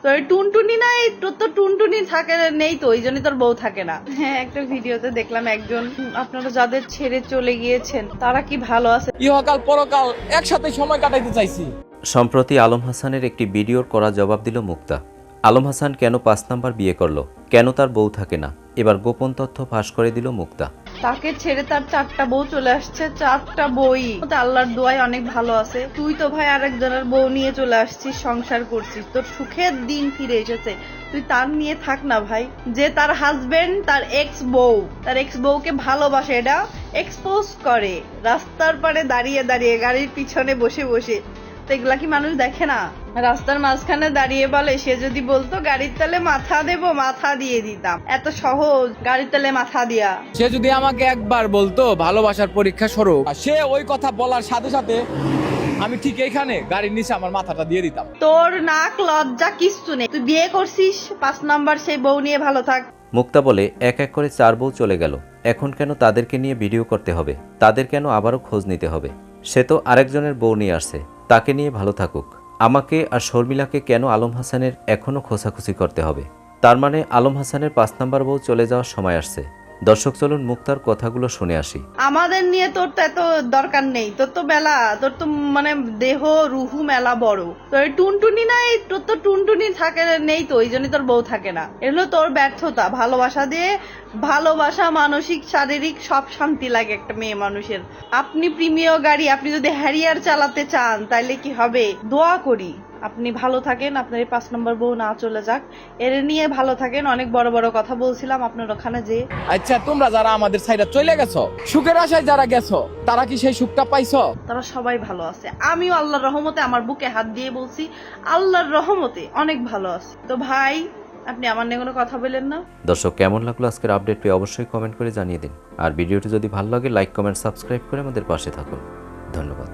তো এই টুনটুনি নাই, তোর তো টুনটুনি থাকে নেই, তো ওই জন্যই তোর বউ থাকে না। হ্যাঁ, একটা ভিডিওতে দেখলাম একজন, আপনারা যাদের ছেড়ে চলে গিয়েছেন তারা কি ভালো আছে? ইহকাল পরকাল একসাথে সময় কাটাইতে চাইছি। সম্প্রতি আলম হাসানের একটি ভিডিওর করা জবাব দিল মুক্তা। আলম হাসান কেন 5 নাম্বার বিয়ে করলো, কেন তার বউ থাকে না, এবার গোপন তথ্য ফাঁস করে দিল মুক্তা। তাকে ছেড়ে তার 4টা বউ চলে আসছে, 4টা বই। আল্লাহর দোয়ায় অনেক ভালো আছে। তুই তো ভাই আরেকজনের বউ নিয়ে চলে আসছিস, সংসার করছিস, তোর সুখের দিন ফিরে এসেছে, তুই তার নিয়ে থাক না ভাই। যে তার হাজবেন্ড, তার এক্স বউকে ভালোবাসে, এটা এক্সপোজ করে রাস্তার পারে দাঁড়িয়ে দাঁড়িয়ে, গাড়ির পিছনে বসে বসে। তো এগুলা কি মানুষ দেখে না? রাস্তার মাঝখানে দাঁড়িয়ে বলে, সে যদি বলতো গাড়ির তলে মাথা দেবো, মাথা দিয়ে দিতাম। এত সহজ গাড়ির তলে মাথা দিয়া। সে যদি আমাকে একবার বলতো ভালোবাসার পরীক্ষা স্বরূপ, সে ওই কথা বলার সাথে সাথে আমি ঠিক এইখানে গাড়ির নিচে আমার মাথাটা দিয়ে দিতাম। তোর নাক লজ্জা কিচ্ছু নেই, তুই বিয়ে করছিস, 5 নাম্বার সেই বউ নিয়ে ভালো থাক। মুক্তা বলে, এক এক করে 4 বউ চলে গেল, এখন কেন তাদেরকে নিয়ে ভিডিও করতে হবে, তাদের কেন আবারও খোঁজ নিতে হবে? সে তো আরেকজনের বউ নিয়ে আসছে, তাকে নিয়ে ভালো থাকুক। আমাকে আর শর্মিলাকে কেন আলম হাসানের এখনও খোঁচাখুচি করতে হবে? তার মানে আলম হাসানের 5 নাম্বার বউ চলে যাওয়ার সময় আসছে। দর্শক, চলুন মুক্তার কথাগুলো শুনে আসি। আমাদের নিয়ে তোর তো এত দরকার নেই, তোর তো বেলা, তোর তো মানে দেহ রুহু মেলা বড়। তোর টুনটুনি নাই, তোর তো টুনটুনি থাকে নেই, তো ওই জন্যই তোর বউ থাকে না। এগুলো তোর ব্যর্থতা। ভালোবাসা দিয়ে, ভালোবাসা মানসিক শারীরিক সব শান্তি লাগে একটা মেয়ে মানুষের। আপনি প্রিমিয় গাড়ি, আপনি যদি হ্যারিয়ার চালাতে চান তাইলে কি হবে? দোয়া করি আপনি ভালো থাকেন, আপনার এই 5 নম্বর বউ না চলে যাক, এর নিয়ে ভালো থাকেন। অনেক বড় বড় কথা বলছিলাম আপনার ওখানে যে। আচ্ছা, তোমরা যারা আমাদের সাইডে চলে গেছো, সুখের আশায় যারা গেছো, তারা কি সেই সুখটা পাইছো? তারা সবাই ভালো আছে। আমিও আল্লাহর রহমতে, আমার বুকে হাত দিয়ে বলছি, আল্লাহর রহমতে অনেক ভালো আছে। তো ভাই, আপনি আমার নিয়ে কোনো কথা বললেন না। দর্শক, কেমন লাগলো আজকের আপডেট পেয়ে অবশ্যই কমেন্ট করে জানিয়ে দিন। আর ভিডিওটি যদি ভালো লাগে, লাইক, কমেন্ট, সাবস্ক্রাইব করে আমাদের পাশে থাকুন। ধন্যবাদ।